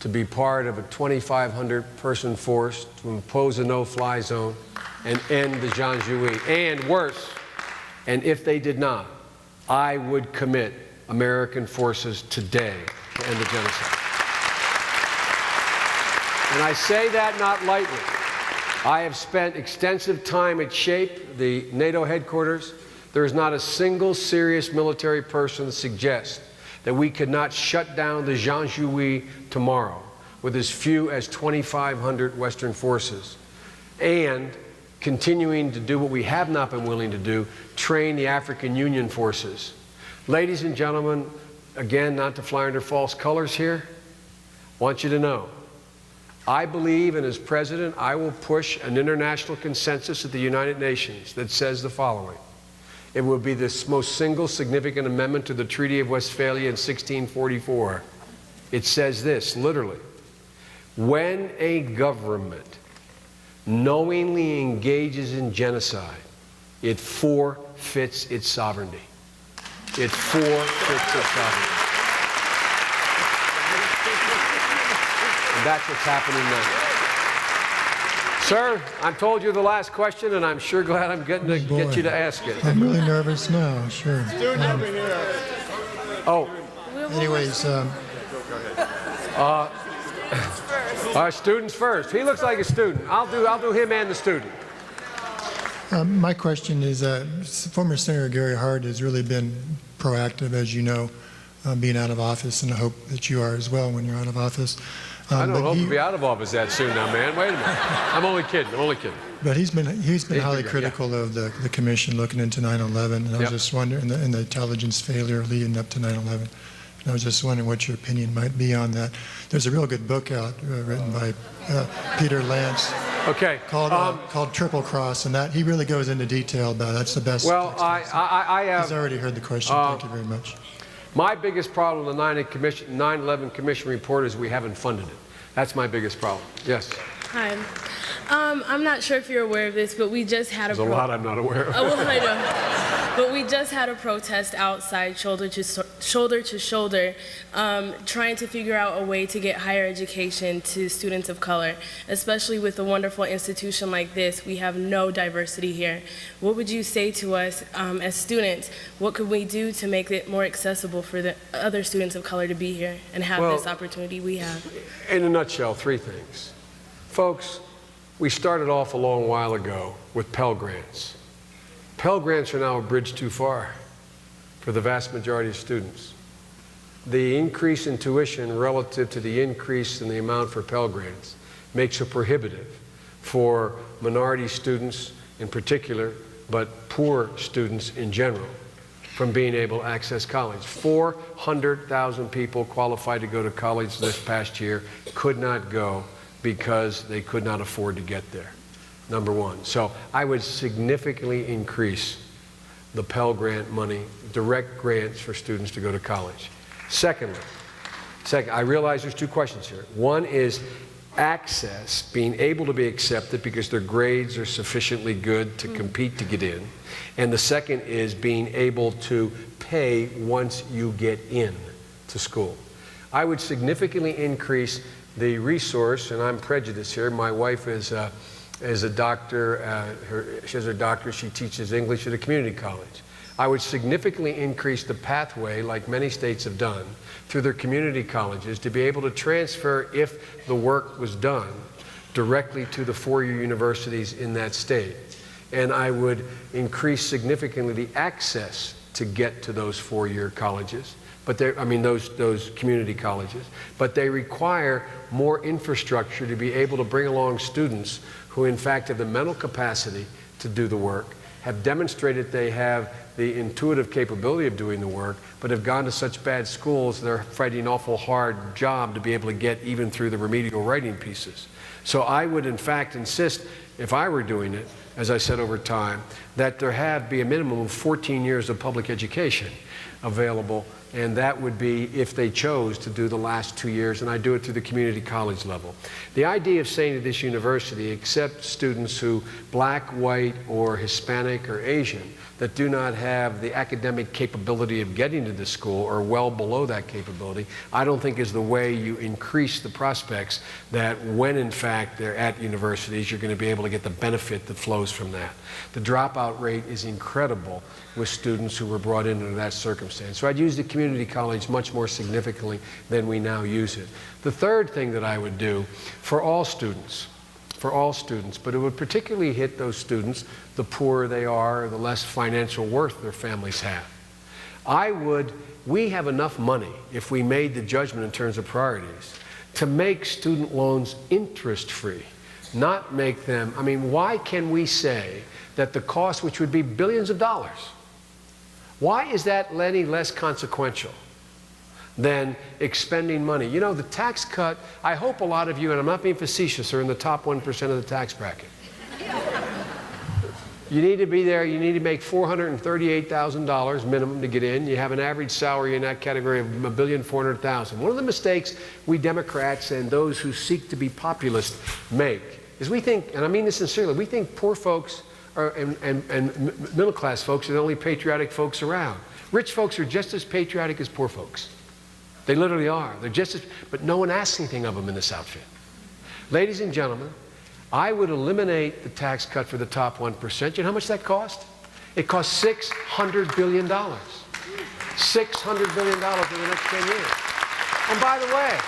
to be part of a 2,500-person force to impose a no-fly zone and end the Janjaweed. And worse, and if they did not, I would commit American forces today to end the genocide. And I say that not lightly. I have spent extensive time at SHAPE, the NATO headquarters. There is not a single serious military person that suggests that we could not shut down the Janjaweed tomorrow with as few as 2,500 Western forces and continuing to do what we have not been willing to do, train the African Union forces. Ladies and gentlemen, again, not to fly under false colors here, I want you to know, I believe, and as president, I will push an international consensus at the United Nations that says the following. It will be the most single significant amendment to the Treaty of Westphalia in 1644. It says this, literally, when a government knowingly engages in genocide, it forfeits its sovereignty. It forfeits its sovereignty. And that's what's happening now. Sir, I'm told you're the last question, and I'm sure glad I'm getting to get you to ask it. I'm really nervous now, sure. Anyways, students first. He looks like a student. I'll do him and the student. my question is, former Senator Gary Hart has really been proactive, as you know, being out of office, and I hope that you are as well when you're out of office. I don't hope to be out of office that soon now, man. Wait a minute. I'm only kidding. But he's been highly critical of the commission looking into 9/11, and I was just wondering, and the intelligence failure leading up to 9/11. And I was just wondering what your opinion might be on that. There's a real good book out written by Peter Lance. Okay. Called Triple Cross, and that he really goes into detail about it. That's the best. Well, I have. He's already heard the question. Thank you very much. My biggest problem with the 9/11 Commission report is we haven't funded it. That's my biggest problem. Yes. Hi. I'm not sure if you're aware of this, but we just had There's a lot I'm not aware of. Oh, well, I know. But we just had a protest outside, shoulder to shoulder, trying to figure out a way to get higher education to students of color. Especially with a wonderful institution like this, we have no diversity here. What would you say to us as students? What could we do to make it more accessible for the other students of color to be here and have this opportunity we have? In a nutshell, 3 things. Folks, we started off a long while ago with Pell Grants. Pell Grants are now a bridge too far for the vast majority of students. The increase in tuition relative to the increase in the amount for Pell Grants makes it prohibitive for minority students in particular, but poor students in general, from being able to access college. 400,000 people qualified to go to college this past year could not go because they could not afford to get there, number one. So I would significantly increase the Pell Grant money, direct grants for students to go to college. Second, I realize there's 2 questions here. One is access, being able to be accepted because their grades are sufficiently good to compete to get in. And the second is being able to pay once you get in to school. I would significantly increase the resource, and I'm prejudiced here. My wife is a doctor. She has her doctorate. She teaches English at a community college. I would significantly increase the pathway, like many states have done, through their community colleges to be able to transfer, if the work was done, directly to the 4-year universities in that state. And I would increase significantly the access to get to those 4-year colleges. But those community colleges, but they require more infrastructure to be able to bring along students who in fact have the mental capacity to do the work, have demonstrated they have the intuitive capability of doing the work, but have gone to such bad schools they're fighting an awful hard job to be able to get even through the remedial writing pieces. So I would in fact insist, if I were doing it, as I said over time, that there be a minimum of 14 years of public education available. And that would be if they chose to do the last 2 years, and I do it through the community college level. The idea of saying to this university, accept students who black, white, or Hispanic, or Asian, that do not have the academic capability of getting to this school or well below that capability, I don't think is the way you increase the prospects that when in fact they're at universities, you're going to be able to get the benefit that flows from that. The dropout rate is incredible with students who were brought into that circumstance. So I'd use the community college much more significantly than we now use it. The third thing that I would do for all students, but it would particularly hit those students, the poorer they are, the less financial worth their families have. We have enough money, if we made the judgment in terms of priorities, to make student loans interest-free, not make them, why can we say that the cost, which would be billions of dollars, why is that any less consequential than expending money? You know, the tax cut, I hope a lot of you, and I'm not being facetious, are in the top 1% of the tax bracket. You need to be there. You need to make $438,000 minimum to get in. You have an average salary in that category of $1,400,000. One of the mistakes we Democrats and those who seek to be populist make is we think, and I mean this sincerely, we think poor folks and middle-class folks are the only patriotic folks around. Rich folks are just as patriotic as poor folks. They literally are. They're just as, but no one asks anything of them in this outfit. Ladies and gentlemen, I would eliminate the tax cut for the top 1%. You know how much that cost? It cost $600 billion. $600 billion in the next 10 years. And by the way,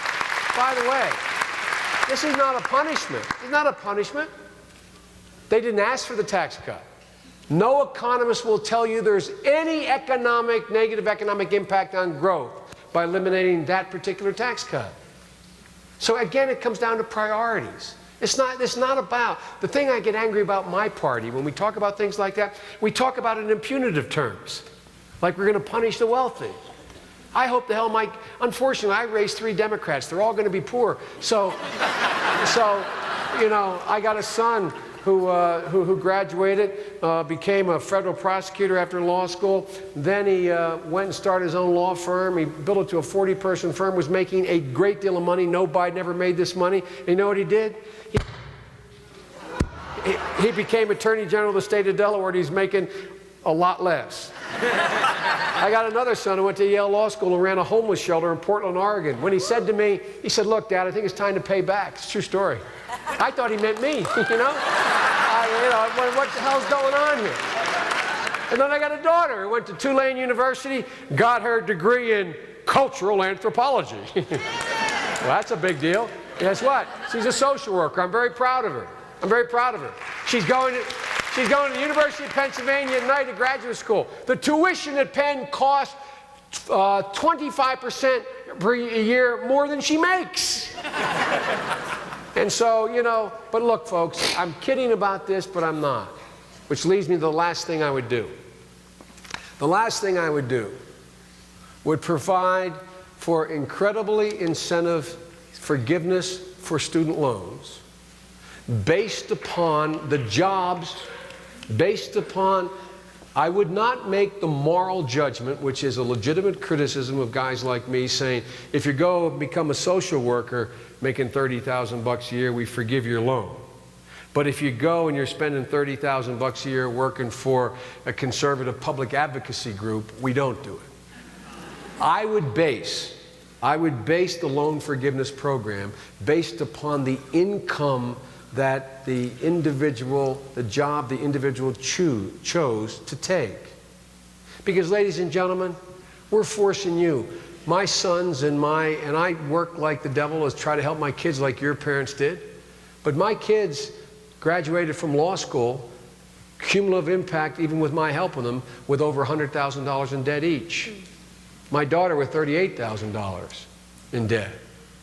this is not a punishment. It's not a punishment. They didn't ask for the tax cut. No economist will tell you there's any negative economic impact on growth by eliminating that particular tax cut. So again, it comes down to priorities. It's not about, the thing I get angry about my party, when we talk about things like that, we talk about it in punitive terms, like we're going to punish the wealthy. I hope the hell unfortunately, I raised 3 Democrats. They're all going to be poor. So, you know, I got a son who graduated, became a federal prosecutor after law school. Then he went and started his own law firm. He built it to a 40-person firm, was making a great deal of money. No Biden ever made this money. And you know what he did? He became Attorney General of the state of Delaware, and he's making a lot less. I got another son who went to Yale Law School and ran a homeless shelter in Portland, Oregon. When he said to me, he said, "Look, Dad, I think it's time to pay back." It's a true story. I thought he meant me, you know? What the hell's going on here? And then I got a daughter who went to Tulane University, got her degree in cultural anthropology. Well, that's a big deal. Guess what? She's a social worker. I'm very proud of her. I'm very proud of her. She's going to the University of Pennsylvania at night at graduate school. The tuition at Penn costs 25% per year more than she makes. And so, you know, but look, folks, I'm kidding about this, but I'm not. Which leads me to the last thing I would do. The last thing I would do would provide for incredibly incentive forgiveness for student loans based upon the jobs, based upon, I would not make the moral judgment, which is a legitimate criticism of guys like me, saying, if you go and become a social worker making $30,000 a year, we forgive your loan. But if you go and you're spending $30,000 a year working for a conservative public advocacy group, we don't do it. I would base the loan forgiveness program based upon the income that the job the individual chose to take. Because, ladies and gentlemen, we're forcing you. My sons and I work like the devil to try to help my kids like your parents did. But my kids graduated from law school, cumulative impact, even with my help with them, with over $100,000 in debt each. My daughter with $38,000 in debt.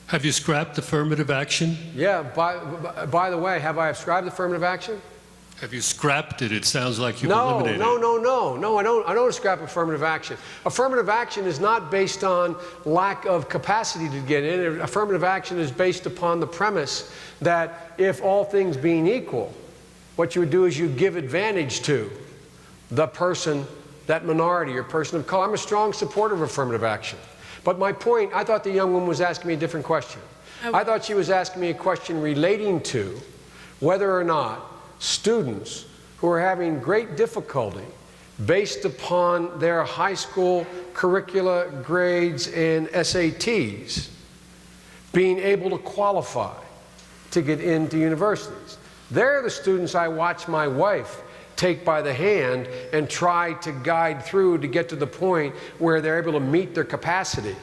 Have you scrapped affirmative action? Yeah, by the way, have I scrapped affirmative action? Have you scrapped it? It sounds like you've eliminated it. No, I don't scrap affirmative action. Affirmative action is not based on lack of capacity to get in. Affirmative action is based upon the premise that if all things being equal, what you would do is you give advantage to the person, that minority or person of color. I'm a strong supporter of affirmative action. But my point, I thought the young woman was asking me a different question. I thought she was asking me a question relating to whether or not students who are having great difficulty based upon their high school curricula, grades, and SATs being able to qualify to get into universities. They're the students I watch my wife take by the hand and try to guide through to get to the point where they're able to meet their capacity,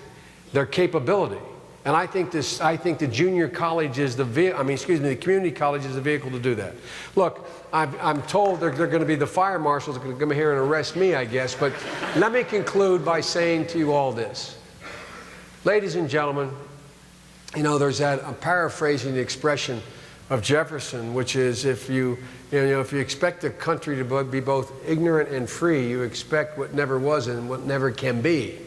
their capability. And I think the junior college is the community college is the vehicle to do that. Look, I'm told they're going to be the fire marshals are going to come here and arrest me, I guess. But let me conclude by saying to you all this. Ladies and gentlemen, you know, I'm paraphrasing the expression of Jefferson, which is if you expect a country to be both ignorant and free, you expect what never was and what never can be.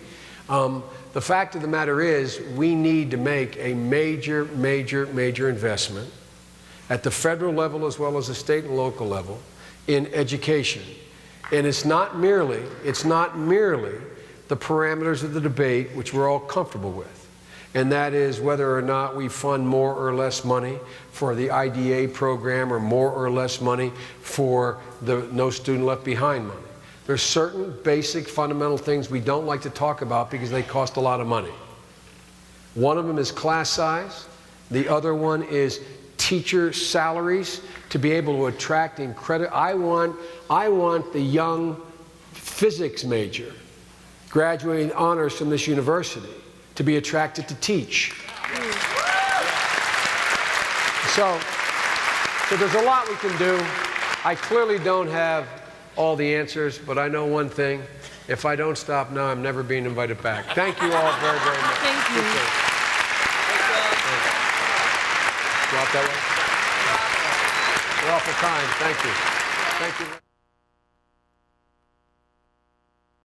The fact of the matter is we need to make a major investment at the federal level as well as the state and local level in education. And it's not merely the parameters of the debate, which we're all comfortable with. And that is whether or not we fund more or less money for the IDA program or more or less money for the No Student Left Behind money. There's certain basic fundamental things we don't like to talk about because they cost a lot of money. One of them is class size. The other one is teacher salaries to be able to attract incredible. I want the young physics major graduating honors from this university to be attracted to teach. So there's a lot we can do. I clearly don't have all the answers, but I know one thing. If I don't stop now, I'm never being invited back. Thank you all very, very much. Thank you. Go out that way. We're off the time. Thank you. Thank you.